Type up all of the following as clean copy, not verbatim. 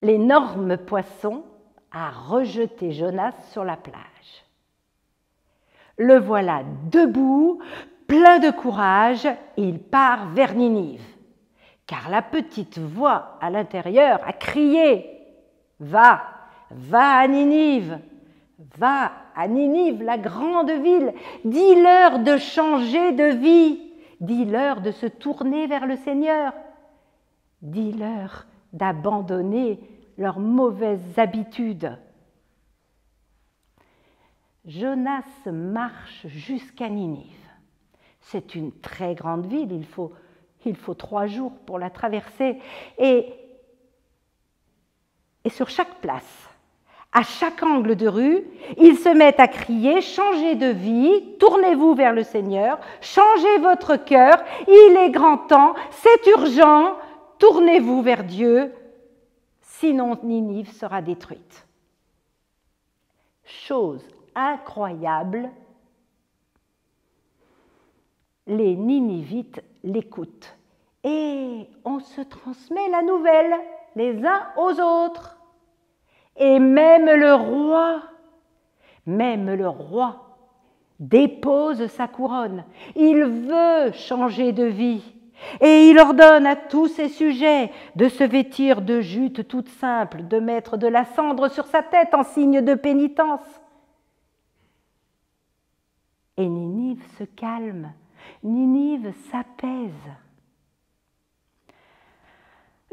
l'énorme poisson a rejeté Jonas sur la plage. Le voilà debout, plein de courage, et il part vers Ninive. Car la petite voix à l'intérieur a crié « Va, va à Ninive, va à Ninive, la grande ville, dis-leur de changer de vie, dis-leur de se tourner vers le Seigneur, dis-leur d'abandonner leurs mauvaises habitudes. » Jonas marche jusqu'à Ninive. C'est une très grande ville, il faut 3 jours pour la traverser. Et sur chaque place, à chaque angle de rue, ils se mettent à crier « Changez de vie, tournez-vous vers le Seigneur, changez votre cœur, il est grand temps, c'est urgent, tournez-vous vers Dieu, sinon Ninive sera détruite. » Chose incroyable, les Ninivites l'écoutent et on se transmet la nouvelle les uns aux autres. Et même le roi dépose sa couronne. Il veut changer de vie et il ordonne à tous ses sujets de se vêtir de jutes toutes simples, de mettre de la cendre sur sa tête en signe de pénitence. Et Ninive se calme, Ninive s'apaise.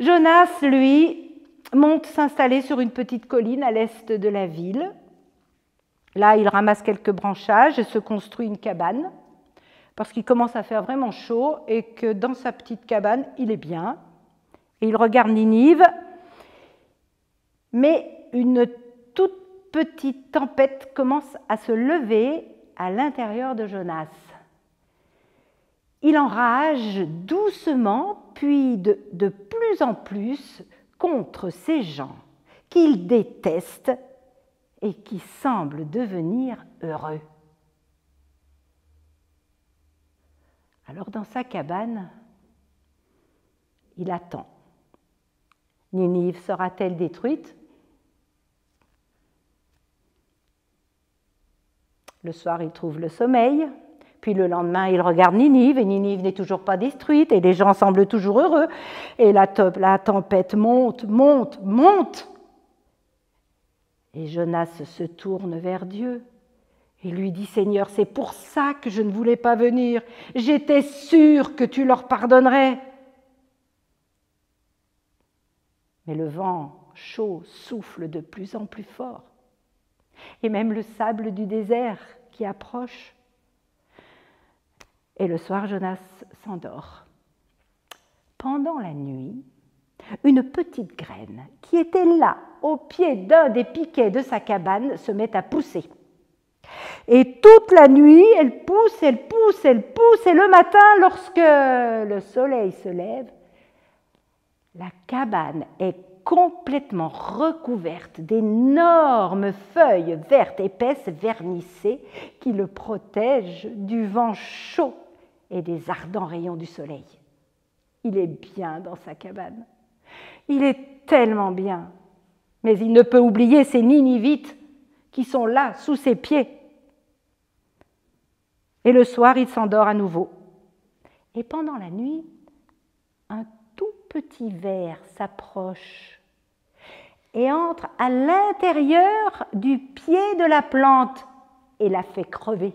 Jonas, lui, monte s'installer sur une petite colline à l'est de la ville. Là, il ramasse quelques branchages et se construit une cabane, parce qu'il commence à faire vraiment chaud et que dans sa petite cabane, il est bien. Et il regarde Ninive, mais une toute petite tempête commence à se lever à l'intérieur de Jonas. Il enrage doucement, puis de plus en plus, contre ces gens qu'il déteste et qui semblent devenir heureux. Alors dans sa cabane, il attend. Ninive sera-t-elle détruite? Le soir, il trouve le sommeil, puis le lendemain, il regarde Ninive, et Ninive n'est toujours pas détruite, et les gens semblent toujours heureux, et la tempête monte, monte, monte. Et Jonas se tourne vers Dieu et lui dit « Seigneur, c'est pour ça que je ne voulais pas venir, j'étais sûr que tu leur pardonnerais. » Mais le vent chaud souffle de plus en plus fort, et même le sable du désert qui approche. Et le soir, Jonas s'endort. Pendant la nuit, une petite graine qui était là, au pied d'un des piquets de sa cabane, se met à pousser. Et toute la nuit, elle pousse, elle pousse, elle pousse, et le matin, lorsque le soleil se lève, la cabane est complètement recouverte d'énormes feuilles vertes épaisses vernissées qui le protègent du vent chaud et des ardents rayons du soleil. Il est bien dans sa cabane. Il est tellement bien. Mais il ne peut oublier ces Ninivites qui sont là, sous ses pieds. Et le soir, il s'endort à nouveau. Et pendant la nuit, un tout petit ver s'approche et entre à l'intérieur du pied de la plante et la fait crever.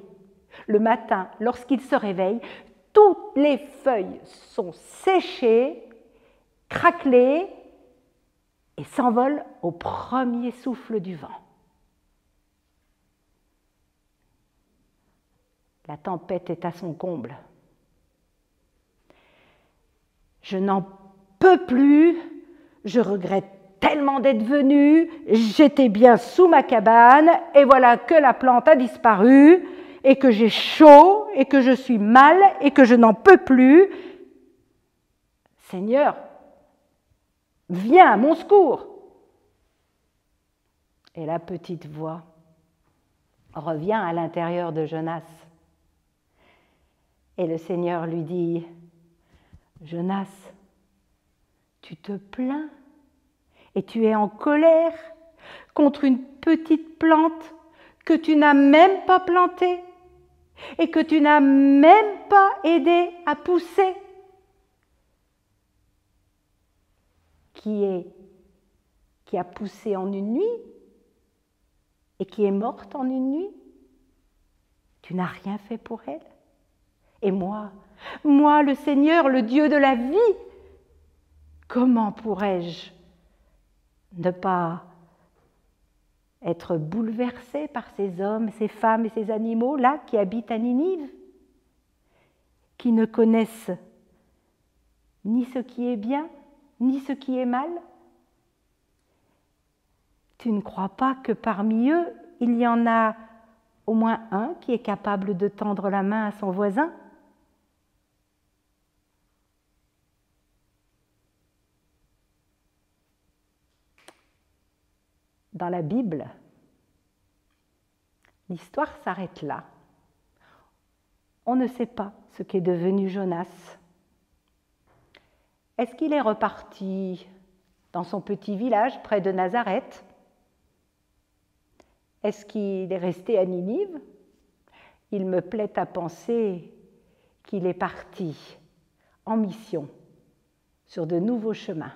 Le matin, lorsqu'il se réveille, toutes les feuilles sont séchées, craquelées et s'envolent au premier souffle du vent. La tempête est à son comble. Je n'en peux plus, je regrette tellement d'être venu, j'étais bien sous ma cabane et voilà que la plante a disparu et que j'ai chaud et que je suis mal et que je n'en peux plus. Seigneur, viens à mon secours. Et la petite voix revient à l'intérieur de Jonas. Et le Seigneur lui dit « Jonas, tu te plains Et tu es en colère contre une petite plante que tu n'as même pas plantée et que tu n'as même pas aidé à pousser, qui a poussé en une nuit et qui est morte en une nuit. Tu n'as rien fait pour elle. Et moi, le Seigneur, le Dieu de la vie, comment pourrais-je ne pas être bouleversé par ces hommes, ces femmes et ces animaux-là qui habitent à Ninive, qui ne connaissent ni ce qui est bien, ni ce qui est mal? Tu ne crois pas que parmi eux, il y en a au moins un qui est capable de tendre la main à son voisin? Dans la Bible, l'histoire s'arrête là. On ne sait pas ce qu'est devenu Jonas. Est-ce qu'il est reparti dans son petit village près de Nazareth? Est-ce qu'il est resté à Ninive? Il me plaît à penser qu'il est parti en mission sur de nouveaux chemins.